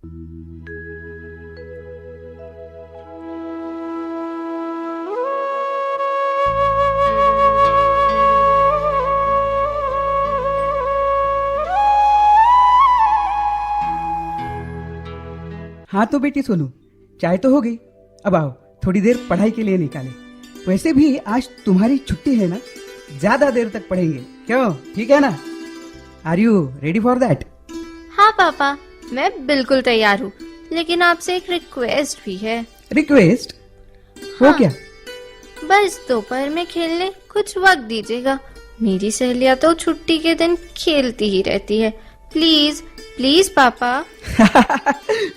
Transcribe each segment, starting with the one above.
हाँ तो बेटी सोनू, चाय तो हो गई, अब आओ थोड़ी देर पढ़ाई के लिए निकाले। वैसे भी आज तुम्हारी छुट्टी है ना, ज्यादा देर तक पढ़ेंगे, क्यों? ठीक है ना? Are you ready for that? हाँ पापा, मैं बिल्कुल तैयार हूँ, लेकिन आपसे एक रिक्वेस्ट भी है। रिक्वेस्ट? वो हाँ, क्या? बस दोपहर में खेलने कुछ वक्त दीजिएगा। मेरी सहेलियाँ तो छुट्टी के दिन खेलती ही रहती है। प्लीज प्लीज पापा।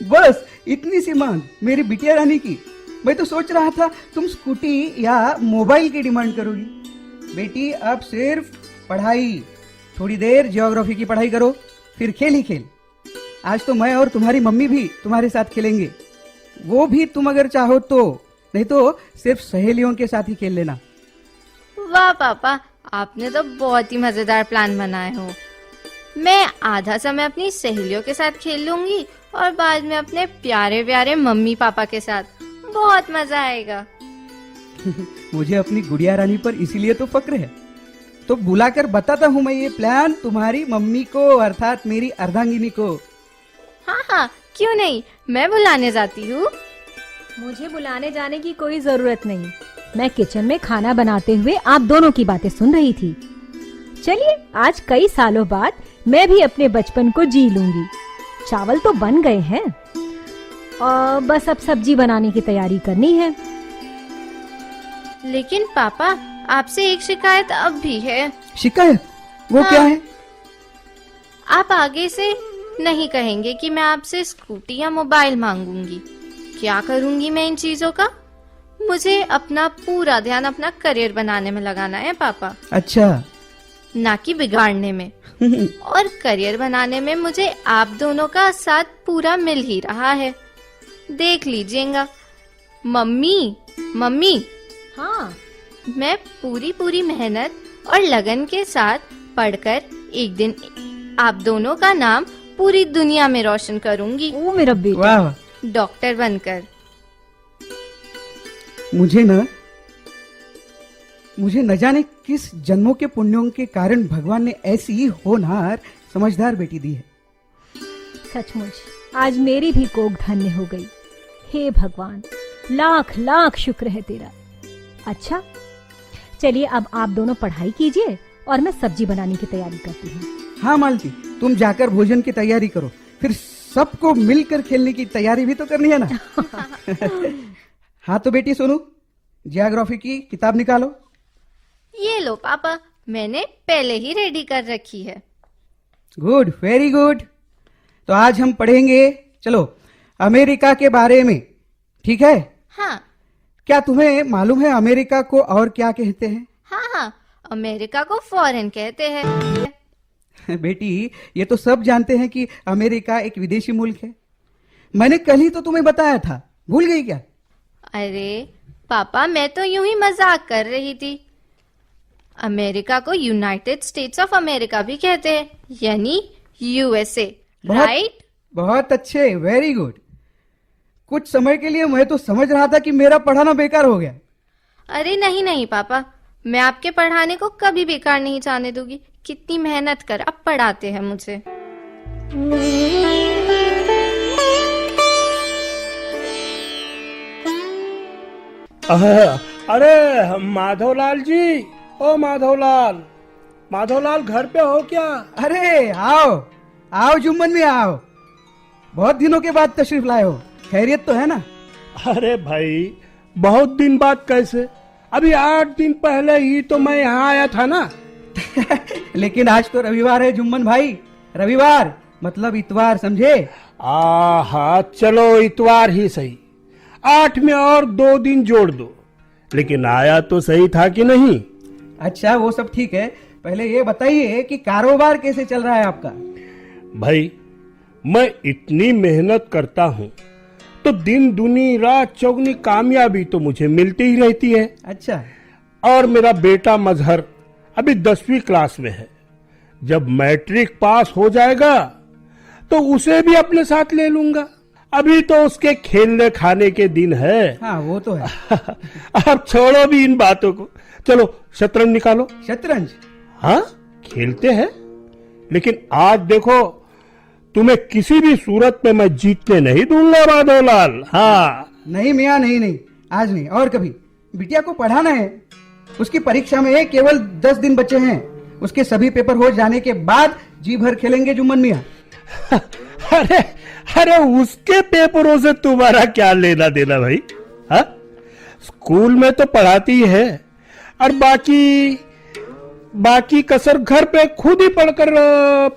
बस इतनी सी मांग मेरी बिटिया रानी की? मैं तो सोच रहा था तुम स्कूटी या मोबाइल की डिमांड करोगी। बेटी अब सिर्फ पढ़ाई, थोड़ी देर ज्योग्राफी की पढ़ाई करो, फिर खेल ही खेल। आज तो मैं और तुम्हारी मम्मी भी तुम्हारे साथ खेलेंगे, वो भी तुम अगर चाहो तो, नहीं तो सिर्फ सहेलियों के साथ ही खेल लेना। वाह पापा, आपने तो बहुत ही मजेदार प्लान बनाए हो। मैं आधा समय अपनी सहेलियों के साथ खेल लूंगी और बाद में अपने प्यारे प्यारे मम्मी पापा के साथ। बहुत मजा आएगा। मुझे अपनी गुड़िया रानी पर इसीलिए तो फक्र है। तो बुलाकर बताता हूँ मैं ये प्लान तुम्हारी मम्मी को, अर्थात मेरी अर्धांगिनी को। हाँ हाँ, क्यों नहीं, मैं बुलाने जाती हूँ। मुझे बुलाने जाने की कोई जरूरत नहीं। मैं किचन में खाना बनाते हुए आप दोनों की बातें सुन रही थी। चलिए, आज कई सालों बाद मैं भी अपने बचपन को जी लूंगी। चावल तो बन गए हैं और बस अब सब्जी बनाने की तैयारी करनी है। लेकिन पापा, आपसे एक शिकायत अब भी है। शिकायत? वो हाँ। क्या है? आप आगे से नहीं कहेंगे कि मैं आपसे स्कूटी या मोबाइल मांगूंगी। क्या करूंगी मैं इन चीजों का? मुझे अपना पूरा ध्यान अपना करियर बनाने में लगाना है पापा, अच्छा। ना कि बिगाड़ने में। और करियर बनाने में मुझे आप दोनों का साथ पूरा मिल ही रहा है, देख लीजिएगा। मम्मी मम्मी, हाँ, मैं पूरी मेहनत और लगन के साथ पढ़कर एक दिन आप दोनों का नाम पूरी दुनिया में रोशन करूंगी। ओ मेरा बेटा। वाह, डॉक्टर बनकर। मुझे न जाने किस जन्मों के पुण्यों के कारण भगवान ने ऐसी ही होनहार समझदार बेटी दी है। सचमुच आज मेरी भी कोख धन्य हो गई। हे भगवान, लाख लाख शुक्र है तेरा। अच्छा, चलिए अब आप दोनों पढ़ाई कीजिए और मैं सब्जी बनाने की तैयारी करती हूँ। हाँ मालती, तुम जाकर भोजन की तैयारी करो, फिर सबको मिलकर खेलने की तैयारी भी तो करनी है ना। हाँ तो बेटी सोनू, जियोग्राफी की किताब निकालो। ये लो पापा, मैंने पहले ही रेडी कर रखी है। Good, very good. तो आज हम पढ़ेंगे, चलो, अमेरिका के बारे में, ठीक है? हाँ क्या तुम्हें मालूम है अमेरिका को और क्या कहते हैं? हाँ, अमेरिका को फॉरेन कहते हैं। बेटी, ये तो सब जानते हैं कि अमेरिका एक विदेशी मुल्क है। मैंने कल ही तो तुम्हें बताया था, भूल गई क्या? अरे पापा, मैं तो यूं ही मजाक कर रही थी। अमेरिका को यूनाइटेड स्टेट्स ऑफ अमेरिका भी कहते हैं, यानी यूएसए, राइट? बहुत अच्छे, वेरी गुड। कुछ समय के लिए मैं तो समझ रहा था कि मेरा पढ़ाना बेकार हो गया। अरे नहीं पापा, मैं आपके पढ़ाने को कभी बेकार नहीं जाने दूंगी। कितनी मेहनत कर आप पढ़ाते हैं मुझे। अरे माधवलाल जी, ओ माधवलाल घर पे हो क्या? अरे आओ जुम्मन में आओ। बहुत दिनों के बाद तशरीफ लाए हो, खैरियत तो है ना? अरे भाई, बहुत दिन बाद कैसे? अभी 8 दिन पहले ही तो मैं यहाँ आया था ना। लेकिन आज तो रविवार है जुम्मन भाई, रविवार मतलब इतवार, समझे? हाँ, चलो इतवार ही सही। 8 में और 2 दिन जोड़ दो। लेकिन आया तो सही था कि नहीं? अच्छा, वो सब ठीक है, पहले ये बताइए कि कारोबार कैसे चल रहा है आपका? भाई, मैं इतनी मेहनत करता हूँ तो दिन दूनी रात चौगनी कामयाबी तो मुझे मिलती ही रहती है। अच्छा। और मेरा बेटा मजहर अभी 10वीं क्लास में है। जब मैट्रिक पास हो जाएगा तो उसे भी अपने साथ ले लूंगा। अभी तो उसके खेलने खाने के दिन है। हाँ वो तो है। अब छोड़ो भी इन बातों को, चलो शतरंज निकालो। शतरंज? हाँ खेलते हैं, लेकिन आज देखो तुम्हें किसी भी सूरत में मैं जीतने नहीं दूंगा माधवलाल। हाँ नहीं मियाँ, नहीं नहीं, आज नहीं, और कभी। बिटिया को पढ़ाना है, उसकी परीक्षा में केवल 10 दिन बचे हैं। उसके सभी पेपर हो जाने के बाद जी भर खेलेंगे जुम्मन मियाँ। अरे अरे उसके पेपरों से तुम्हारा क्या लेना देना भाई? हाँ स्कूल में तो पढ़ाती ही है, और बाकी कसर घर पे खुद ही पढ़कर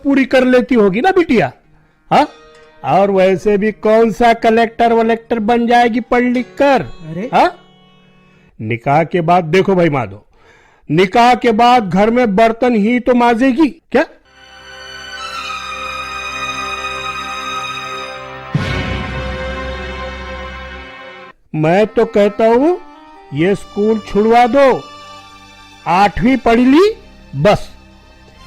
पूरी कर लेती होगी ना बिटिया। हाँ और वैसे भी कौन सा कलेक्टर वलेक्टर बन जाएगी पढ़ लिख कर। अरे हाँ निकाह के बाद देखो भाई माधव, निकाह के बाद घर में बर्तन ही तो माजेगी क्या? मैं तो कहता हूं ये स्कूल छुड़वा दो, 8वीं पढ़ ली बस,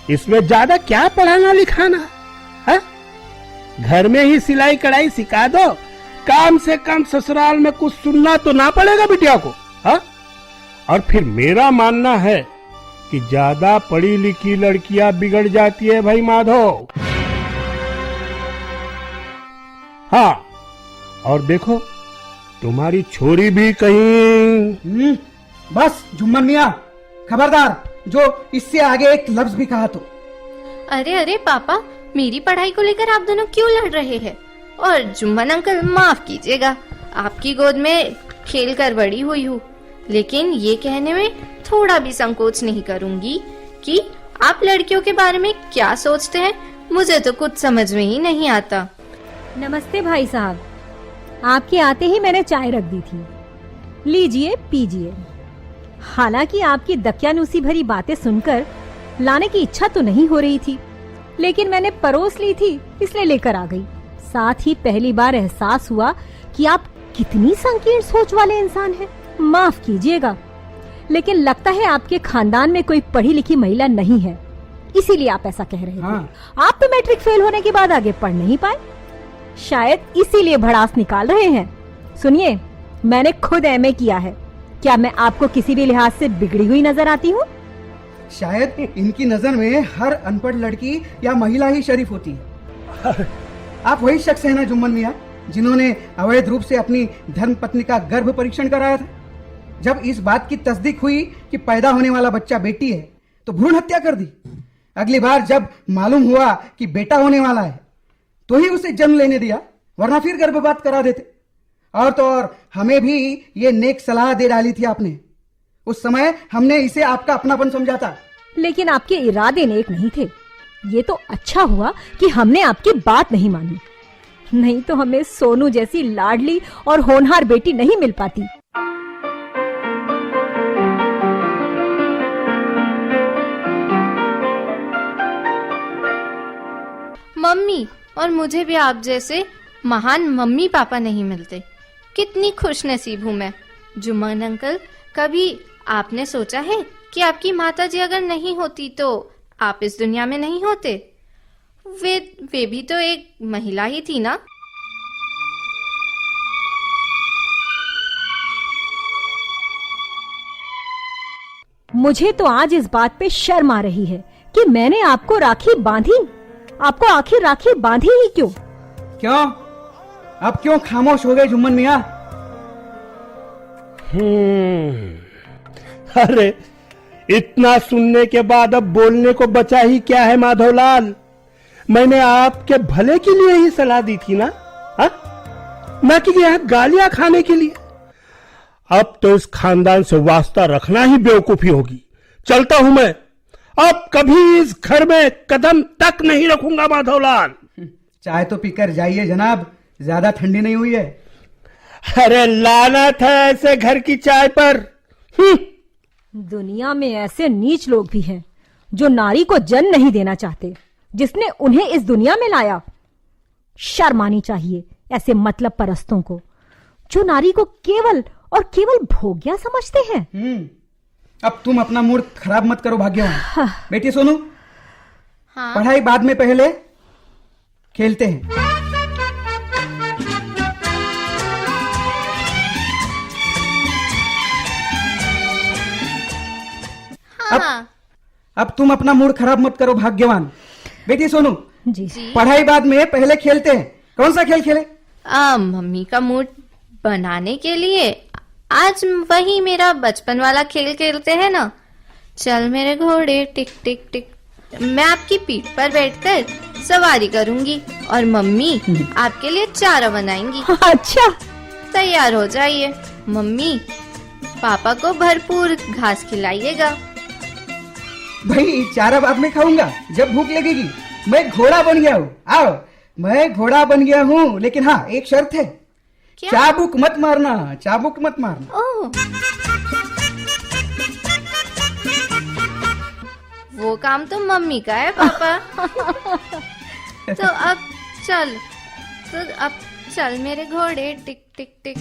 इसमें ज्यादा क्या पढ़ाना लिखाना है? घर में ही सिलाई कढ़ाई सिखा दो, कम से कम ससुराल में कुछ सुनना तो ना पड़ेगा बिटिया को। हाँ और फिर मेरा मानना है कि ज्यादा पढ़ी लिखी लड़कियां बिगड़ जाती है भाई माधव। हाँ और देखो तुम्हारी छोरी भी कहीं। बस जुम्मन मियाँ, खबरदार जो इससे आगे एक लफ्ज भी कहा तो। अरे अरे पापा, मेरी पढ़ाई को लेकर आप दोनों क्यों लड़ रहे हैं? और जुम्मन अंकल माफ कीजिएगा, आपकी गोद में खेल कर बड़ी हुई हूँ, लेकिन ये कहने में थोड़ा भी संकोच नहीं करूंगी कि आप लड़कियों के बारे में क्या सोचते हैं। मुझे तो कुछ समझ में ही नहीं आता। नमस्ते भाई साहब, आपके आते ही मैंने चाय रख दी थी, लीजिए पीजिए। हालांकि आपकी दकियानूसी भरी बातें सुनकर लाने की इच्छा तो नहीं हो रही थी, लेकिन मैंने परोस ली थी इसलिए लेकर आ गई। साथ ही पहली बार एहसास हुआ कि आप कितनी संकीर्ण सोच वाले इंसान हैं। माफ कीजिएगा, लेकिन लगता है आपके खानदान में कोई पढ़ी लिखी महिला नहीं है, इसीलिए आप ऐसा कह रहे थे। आप तो मैट्रिक फेल होने के बाद आगे पढ़ नहीं पाए, शायद इसीलिए भड़ास निकाल रहे हैं। सुनिए, मैंने खुद एमए किया है, क्या मैं आपको किसी भी लिहाज से बिगड़ी हुई नजर आती हूँ? शायद इनकी नजर में हर अनपढ़ लड़की या महिला ही शरीफ होती है। आप वही शख्स है ना जुम्मन मियाँ, जिन्होंने अवैध रूप से अपनी धर्म पत्नी का गर्भ परीक्षण कराया था? जब इस बात की तस्दीक हुई कि पैदा होने वाला बच्चा बेटी है तो भ्रूण हत्या कर दी। अगली बार जब मालूम हुआ कि बेटा होने वाला है तो ही उसे जन्म लेने दिया, वरना फिर गर्भपात करा देते। और तो और हमें भी ये नेक सलाह दे डाली थी आपने। उस समय हमने इसे आपका अपनापन समझा था। लेकिन आपके इरादे नेक नहीं थे। ये तो अच्छा हुआ कि हमने आपकी बात नहीं मानी, नहीं तो हमें सोनू जैसी लाडली और होनहार बेटी नहीं मिल पाती। मम्मी, और मुझे भी आप जैसे महान मम्मी पापा नहीं मिलते। कितनी खुश नसीब हूँ मैं। जुम्मन अंकल, कभी आपने सोचा है कि आपकी माताजी अगर नहीं होती तो आप इस दुनिया में नहीं होते? वे भी तो एक महिला ही थी ना। मुझे तो आज इस बात पे शर्म आ रही है कि मैंने आपको राखी बांधी। आपको आखिर राखी बांधी ही क्यों? क्यों? अब क्यों खामोश हो गए जुम्मन मियाँ? अरे इतना सुनने के बाद अब बोलने को बचा ही क्या है माधवलाल? मैंने आपके भले के लिए ही सलाह दी थी ना, हा? ना कि यह गालियां खाने के लिए। अब तो इस खानदान से वास्ता रखना ही बेवकूफी होगी। चलता हूं मैं, अब कभी इस घर में कदम तक नहीं रखूंगा माधवलाल। चाय तो पीकर जाइए जनाब, ज्यादा ठंडी नहीं हुई है। अरे लानत है ऐसे घर की चाय पर। दुनिया में ऐसे नीच लोग भी हैं जो नारी को जन्म नहीं देना चाहते, जिसने उन्हें इस दुनिया में लाया। शर्म आनी चाहिए ऐसे मतलब परस्तों को, जो नारी को केवल और केवल भोग्या समझते हैं। अब तुम अपना मूड खराब मत करो भाग्यवान। बेटी सोनू, हाँ। पढ़ाई बाद में, पहले खेलते हैं। अब तुम अपना मूड खराब मत करो भाग्यवान। बेटी सोनू, जी पढ़ाई बाद में, पहले खेलते हैं। कौन सा खेल खेले? मम्मी का मूड बनाने के लिए आज वही मेरा बचपन वाला खेल खेलते हैं ना। चल मेरे घोड़े टिक टिक टिक। मैं आपकी पीठ पर बैठकर सवारी करूंगी और मम्मी आपके लिए चारा बनाएंगी। अच्छा, तैयार हो जाइए। मम्मी पापा को भरपूर घास खिलाइएगा। भाई चारा बाद में खाऊंगा, जब भूख लगेगी। मैं घोड़ा बन गया हूँ। आओ, मैं घोड़ा बन गया हूँ, लेकिन हाँ एक शर्त है। क्या? चाबुक मत मारना, चाबुक मत मारना। ओह, वो काम तो मम्मी का है पापा। तो अब चल, मेरे घोड़े टिक टिक टिक।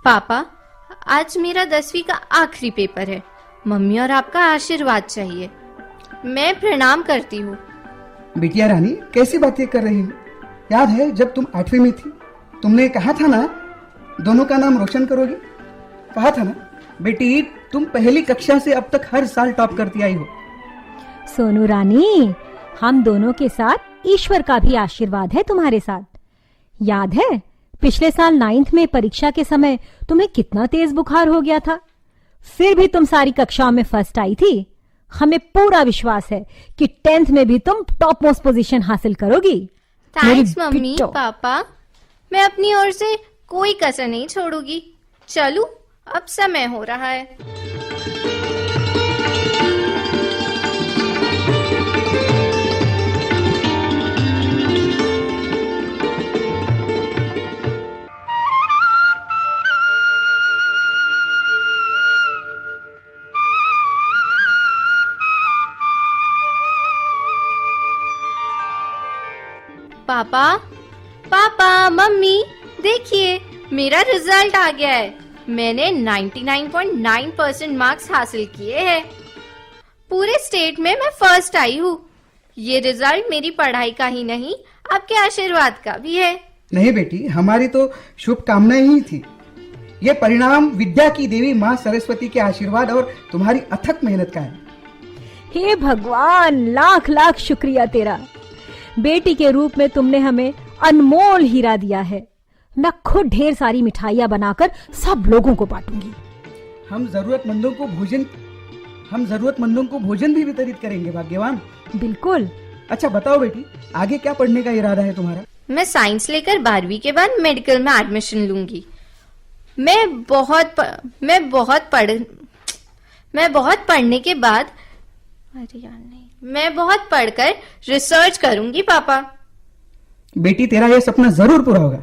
पापा, आज मेरा 10वीं का आखिरी पेपर है। मम्मी और आपका आशीर्वाद चाहिए। मैं प्रणाम करती हूँ। बिटिया रानी, कैसी बातें कर रही हो? याद है जब तुम 8वीं में थी, तुमने कहा था ना दोनों का नाम रोशन करोगी? कहा था ना? बेटी, तुम पहली कक्षा से अब तक हर साल टॉप करती आई हो। सोनू रानी, हम दोनों के साथ ईश्वर का भी आशीर्वाद है तुम्हारे साथ। याद है पिछले साल 9th में परीक्षा के समय तुम्हें कितना तेज बुखार हो गया था, फिर भी तुम सारी कक्षाओं में फर्स्ट आई थी। हमें पूरा विश्वास है कि 10th में भी तुम टॉप मोस्ट पोजीशन हासिल करोगी। थैंक्स मेरी मम्मी बिट्टो। पापा, मैं अपनी ओर से कोई कसर नहीं छोड़ूंगी। चलूं, अब समय हो रहा है। पापा, पापा, मम्मी, देखिए मेरा रिजल्ट आ गया है। मैंने 99.9% मार्क्स हासिल किए हैं। पूरे स्टेट में मैं फर्स्ट आई हूँ। ये रिजल्ट मेरी पढ़ाई का ही नहीं, आपके आशीर्वाद का भी है। नहीं बेटी, हमारी तो शुभकामनाएं ही थी। ये परिणाम विद्या की देवी माँ सरस्वती के आशीर्वाद और तुम्हारी अथक मेहनत का है। हे भगवान, लाख लाख शुक्रिया तेरा। बेटी के रूप में तुमने हमें अनमोल हीरा दिया है। मैं खुद ढेर सारी मिठाइयाँ बनाकर सब लोगों को बांटूंगी। हम जरूरतमंदों को भोजन भी वितरित करेंगे भाग्यवान। बिल्कुल। अच्छा बताओ बेटी, आगे क्या पढ़ने का इरादा है तुम्हारा? मैं साइंस लेकर 12वीं के बाद मेडिकल में एडमिशन लूंगी। मैं बहुत पढ़ने के बाद, अरे यार नहीं, मैं बहुत पढ़कर रिसर्च करूंगी पापा। बेटी, तेरा यह सपना जरूर पूरा होगा।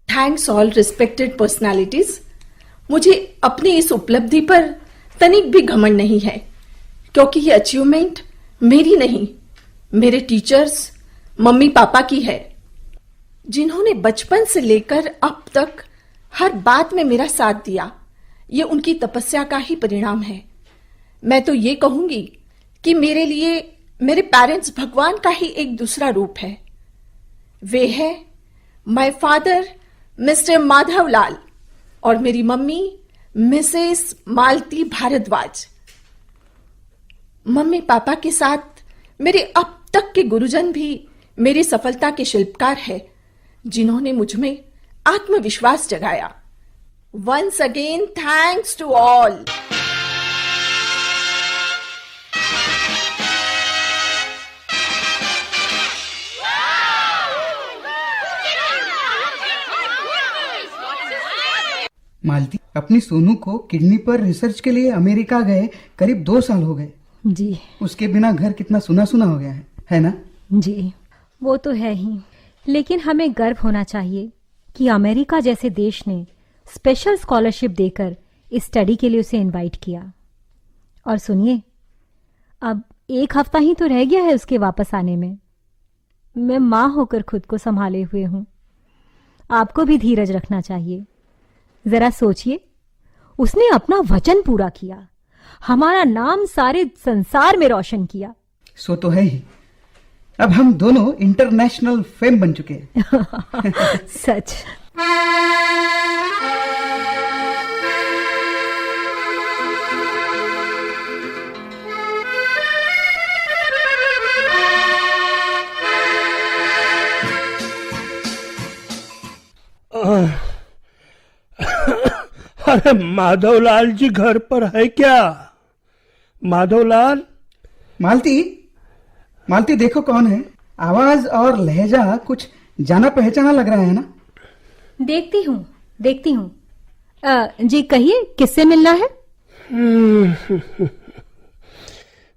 Thanks all respected personalities. मुझे अपनी इस उपलब्धि पर तनिक भी घमंड नहीं है, क्योंकि ये अचीवमेंट मेरी नहीं, मेरे टीचर्स, मम्मी पापा की है, जिन्होंने बचपन से लेकर अब तक हर बात में मेरा साथ दिया। ये उनकी तपस्या का ही परिणाम है। मैं तो ये कहूंगी कि मेरे लिए मेरे पेरेंट्स भगवान का ही एक दूसरा रूप है। वे है माय फादर मिस्टर माधवलाल और मेरी मम्मी मिसेस मालती भारद्वाज। मम्मी पापा के साथ मेरे अब तक के गुरुजन भी मेरी सफलता के शिल्पकार है, जिन्होंने मुझ में आत्मविश्वास जगाया। Once again thanks to all. Malti, अपनी सोनू को किडनी पर रिसर्च के लिए अमेरिका गए करीब 2 साल हो गए। जी उसके बिना घर कितना सुना सुना हो गया है ना? जी, वो तो है ही, लेकिन हमें गर्व होना चाहिए कि अमेरिका जैसे देश ने स्पेशल स्कॉलरशिप देकर स्टडी के लिए उसे इनवाइट किया। और सुनिए, अब 1 हफ्ता ही तो रह गया है उसके वापस आने में। मैं मां होकर खुद को संभाले हुए हूं। आपको भी धीरज रखना चाहिए। जरा सोचिए, उसने अपना वचन पूरा किया, हमारा नाम सारे संसार में रोशन किया। सो तो है ही। अब हम दोनों इंटरनेशनल फेम बन चुके हैं। सच। अरे माधवलाल जी घर पर है क्या? माधवलाल? मालती, मालती देखो कौन है। आवाज और लहजा कुछ जाना पहचाना लग रहा है ना। देखती हूँ, देखती हूँ। जी कहिए, किससे मिलना है?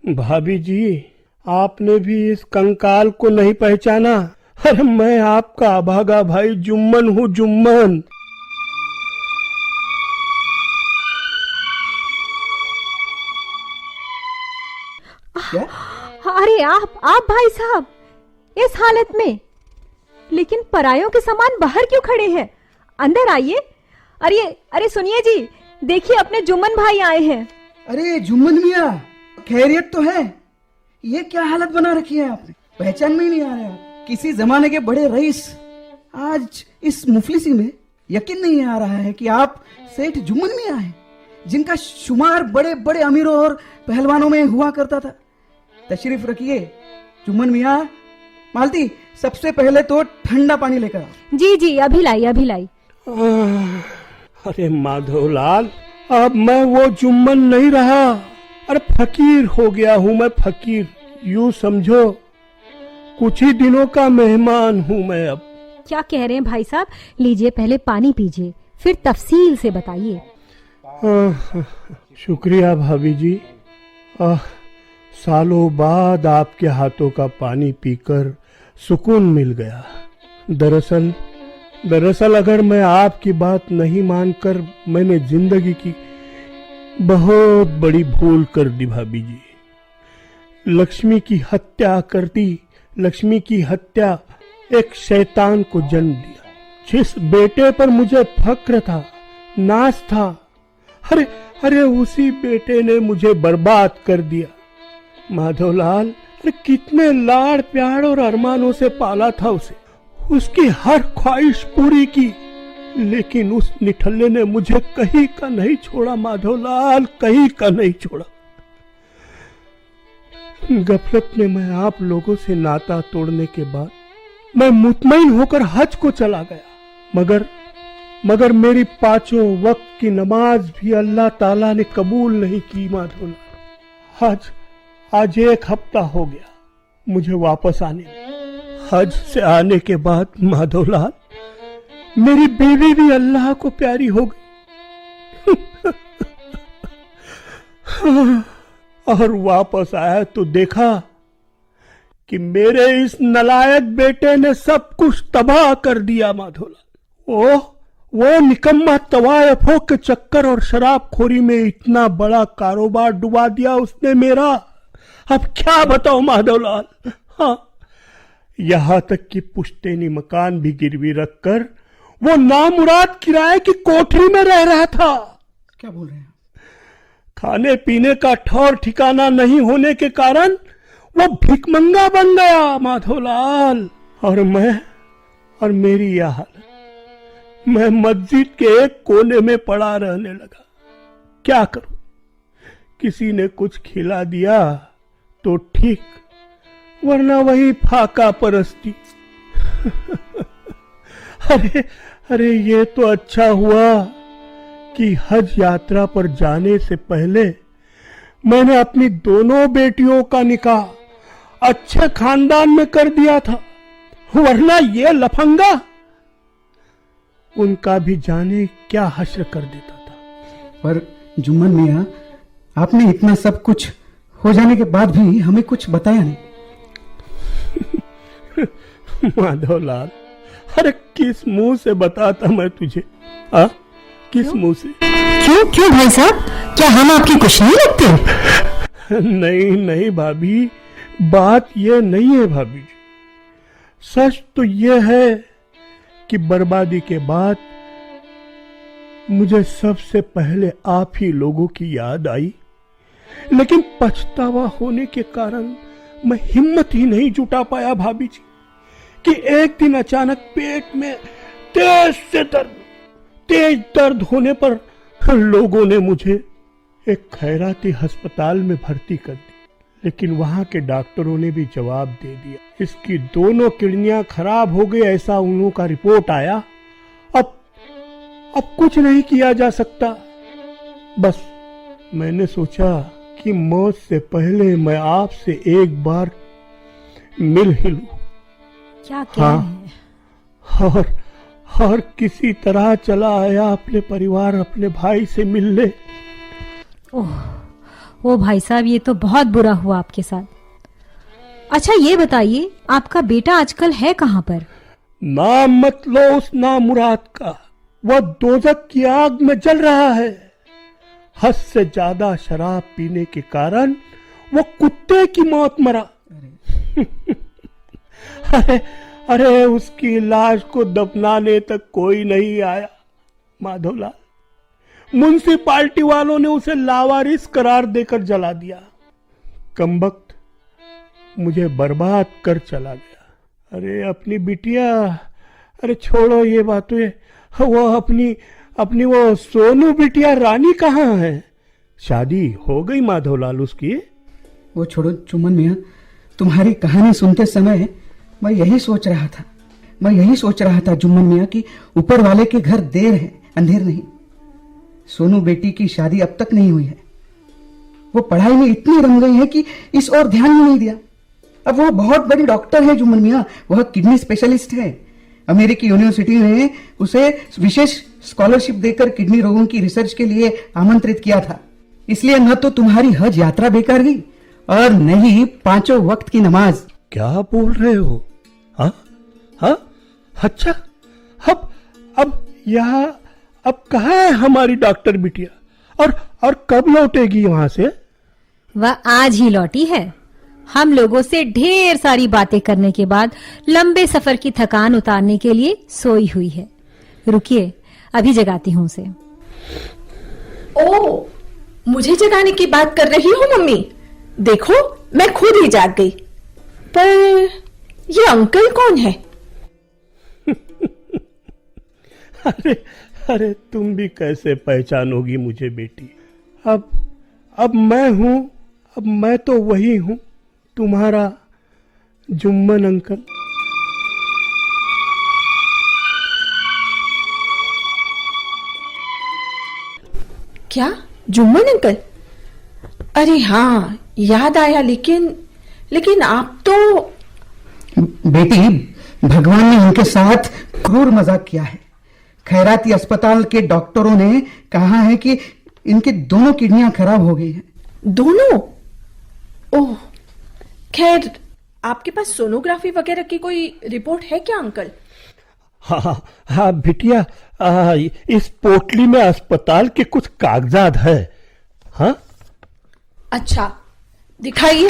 भाभी जी, आपने भी इस कंकाल को नहीं पहचाना? अरे मैं आपका अभागा भाई जुम्मन हूँ, जुम्मन। क्या? अरे आप भाई साहब, इस हालत में, लेकिन परायों के समान बाहर क्यों खड़े हैं? अंदर आइए। अरे सुनिए जी, देखिए अपने जुम्मन भाई आए हैं। अरे जुम्मन मियाँ, खैरियत तो है? ये क्या हालत बना रखी है आपने? पहचान में ही नहीं आ रहा। किसी जमाने के बड़े रईस आज इस मुफलिसी में यकीन नहीं आ रहा है कि आप सेठ जुम्मन मियाँ हैं, जिनका शुमार बड़े बड़े अमीरों और पहलवानों में हुआ करता था। तशरीफ रखिए जुम्मन मियाँ। मालती, सबसे पहले तो ठंडा पानी लेकर आओ। जी अभी लाई। अरे माधवलाल, अब मैं वो जुम्मन नहीं रहा। अरे फकीर हो गया हूँ मैं, फकीर। यूं समझो कुछ ही दिनों का मेहमान हूँ मैं अब। क्या कह रहे हैं भाई साहब? लीजिए, पहले पानी पीजिए, फिर तफसील से बताइए। शुक्रिया भाभी जी। सालों बाद आपके हाथों का पानी पीकर सुकून मिल गया। दरअसल अगर मैं आपकी बात नहीं मानकर मैंने जिंदगी की बहुत बड़ी भूल कर दी भाभी जी। लक्ष्मी की हत्या कर दी। लक्ष्मी की हत्या एक शैतान को जन्म दिया। जिस बेटे पर मुझे फक्र था, नाज था, अरे उसी बेटे ने मुझे बर्बाद कर दिया। माधवलाल, अरे कितने लाड़ प्यार और अरमानों से पाला था उसे, उसकी हर ख्वाहिश पूरी की, लेकिन उस निठल्ले ने मुझे कहीं का नहीं छोड़ा। माधवलाल, कहीं का नहीं छोड़ा। गफलत में मैं आप लोगों से नाता तोड़ने के बाद मैं मुतमईन होकर हज को चला गया, मगर मेरी 5 वक्त की नमाज भी अल्लाह ताला ने कबूल नहीं की। माधवलाल, आज 1 हफ्ता हो गया मुझे वापस आने में। हज से आने के बाद माधवलाल, मेरी बीवी भी अल्लाह को प्यारी हो गई। और वापस आया तो देखा कि मेरे इस नलायक बेटे ने सब कुछ तबाह कर दिया। माधवलाल, वो निकम्मा तवायफों के चक्कर और शराबखोरी में इतना बड़ा कारोबार डुबा दिया उसने मेरा। अब क्या बताऊं माधवलाल। हाँ, यहां तक कि पुश्तैनी मकान भी गिरवी रखकर वो नामुराद किराए की कोठरी में रह रहा था। क्या बोल रहे हैं? खाने पीने का ठौर ठिकाना नहीं होने के कारण वो भिखमंगा बन गया माधवलाल। और मेरी यह हालत, मैं मस्जिद के एक कोने में पड़ा रहने लगा। क्या करूं? किसी ने कुछ खिला दिया तो ठीक, वरना वही फाका परस्ती। अरे ये तो अच्छा हुआ कि हज यात्रा पर जाने से पहले मैंने अपनी दोनों बेटियों का निकाह अच्छे खानदान में कर दिया था, वरना ये लफंगा उनका भी जाने क्या हश्र कर देता था। पर जुम्मन मियाँ, आपने इतना सब कुछ हो जाने के बाद भी हमें कुछ बताया नहीं। माधवलाल, अरे किस मुंह से बताता मैं तुझे? किस मुंह से? क्यों क्यों भाई साहब, क्या हम आपकी कुछ नहीं लगते? नहीं नहीं भाभी, बात ये नहीं है भाभी जी। सच तो ये है कि बर्बादी के बाद मुझे सबसे पहले आप ही लोगों की याद आई, लेकिन पछतावा होने के कारण मैं हिम्मत ही नहीं जुटा पाया भाभी जी कि एक दिन अचानक पेट में तेज दर्द होने पर लोगों ने मुझे एक खैराती अस्पताल में भर्ती कर दी। लेकिन वहां के डॉक्टरों ने भी जवाब दे दिया, इसकी दोनों किडनियां खराब हो गई, ऐसा उन का रिपोर्ट आया। अब कुछ नहीं किया जा सकता। बस मैंने सोचा कि मौत से पहले मैं आपसे एक बार मिल ही लूं। क्या कह रहे हैं? और किसी तरह चला आया अपने परिवार, अपने भाई से मिलने। ओ भाई साहब, ये तो बहुत बुरा हुआ आपके साथ। अच्छा ये बताइए, आपका बेटा आजकल है कहाँ पर? नाम मत लो उस नामुराद का, वह दोजख की आग में जल रहा है। हद से ज्यादा शराब पीने के कारण वो कुत्ते की मौत मरा। अरे उसकी लाश को दफनाने तक कोई नहीं आया माधवलाल। म्युनिसिपालिटी वालों ने उसे लावारिस करार देकर जला दिया। कमबख्त मुझे बर्बाद कर चला गया। अरे अपनी बिटिया, अरे छोड़ो ये बातें, वो अपनी वो सोनू बिटिया रानी कहाँ है? शादी हो गई माधवलाल उसकी? वो छोड़ो चुम्बन मियाँ, तुम्हारी कहानी सुनते समय मैं यही सोच रहा था जुम्मन मियाँ कि ऊपर वाले के घर देर है अंधेर नहीं। सोनू बेटी की शादी अब तक नहीं हुई है। वो पढ़ाई में इतनी रम गई है कि इस ओर ध्यान ही नहीं दिया। अब वो बहुत बड़ी डॉक्टर है जुम्मन मियाँ, वह किडनी स्पेशलिस्ट है। अमेरिकी यूनिवर्सिटी ने उसे विशेष स्कॉलरशिप देकर किडनी रोगों की रिसर्च के लिए आमंत्रित किया था। इसलिए न तो तुम्हारी हज यात्रा बेकार गई और न ही 5 वक्त की नमाज। क्या बोल रहे हो? हाँ अच्छा, अब कहाँ है हमारी डॉक्टर बिटिया और कब लौटेगी वहां से? वह आज ही लौटी है। हम लोगों से ढेर सारी बातें करने के बाद लंबे सफर की थकान उतारने के लिए सोई हुई है। रुकिए, अभी जगाती हूँ उसे। ओ, मुझे जगाने की बात कर रही हो मम्मी? देखो मैं खुद ही जाग गई। पर ये अंकल कौन है? अरे तुम भी कैसे पहचानोगी मुझे बेटी? अब मैं हूं, अब मैं तो वही हूं, तुम्हारा जुम्मन अंकल। क्या जुम्मन अंकल? अरे हाँ, याद आया। लेकिन आप तो... बेटी, भगवान ने उनके साथ क्रूर मजाक किया है। खैराती अस्पताल के डॉक्टरों ने कहा है कि इनकी दोनों किडनियां खराब हो गई हैं। दोनों? ओह, खैर आपके पास सोनोग्राफी वगैरह की कोई रिपोर्ट है क्या अंकल? हाँ बिटिया, इस पोटली में अस्पताल के कुछ कागजात है। हाँ अच्छा, दिखाइए।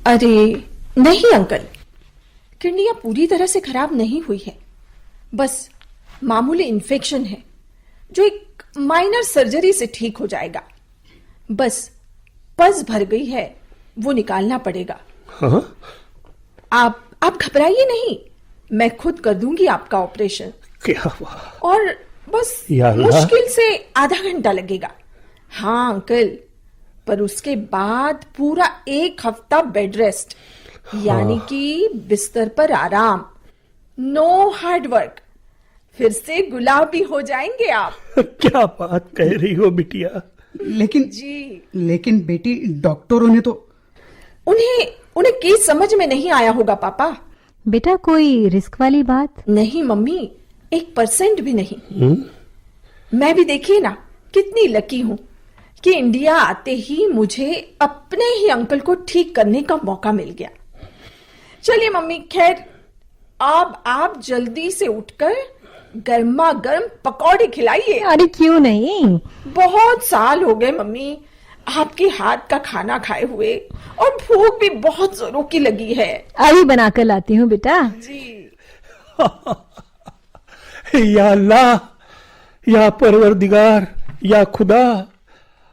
अरे नहीं अंकल, किडनियां पूरी तरह से खराब नहीं हुई है। बस मामूली इन्फेक्शन है जो एक माइनर सर्जरी से ठीक हो जाएगा। बस पस भर गई है, वो निकालना पड़ेगा। हाँ? आप घबराइए नहीं, मैं खुद कर दूंगी आपका ऑपरेशन। क्या? और बस मुश्किल से आधा घंटा लगेगा। हाँ अंकल, पर उसके बाद पूरा 1 हफ्ता बेड रेस्ट, यानी कि बिस्तर पर आराम, नो हार्ड वर्क। फिर से गुलाबी हो जाएंगे आप। क्या बात कह रही हो बिटिया? लेकिन बेटी, डॉक्टरों ने तो... उन्हें केस समझ में नहीं आया होगा पापा। बेटा, कोई रिस्क वाली बात? नहीं मम्मी, 1% भी नहीं। मैं भी देखिए ना कितनी लकी हूं कि इंडिया आते ही मुझे अपने ही अंकल को ठीक करने का मौका मिल गया। चलिए मम्मी, खैर अब आप जल्दी से उठकर गर्मा गर्म पकौड़े खिलाइए। अरे क्यों नहीं। बहुत साल हो गए मम्मी आपके हाथ का खाना खाए हुए, और भूख भी बहुत जोरों की लगी है। अभी बनाकर लाती हूँ बेटा। जी। या अल्लाह, या परवरदिगार, या खुदा।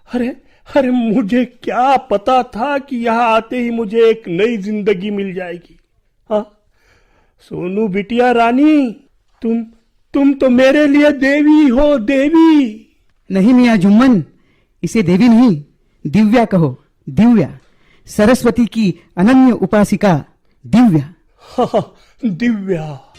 अरे अरे मुझे क्या पता था कि यहाँ आते ही मुझे एक नई जिंदगी मिल जाएगी। हाँ सोनू बिटिया रानी, तुम तो मेरे लिए देवी हो, देवी। नहीं मियाँ जुम्मन, इसे देवी नहीं दिव्या कहो, दिव्या। सरस्वती की अनन्य उपासिका दिव्या। हाँ, दिव्या।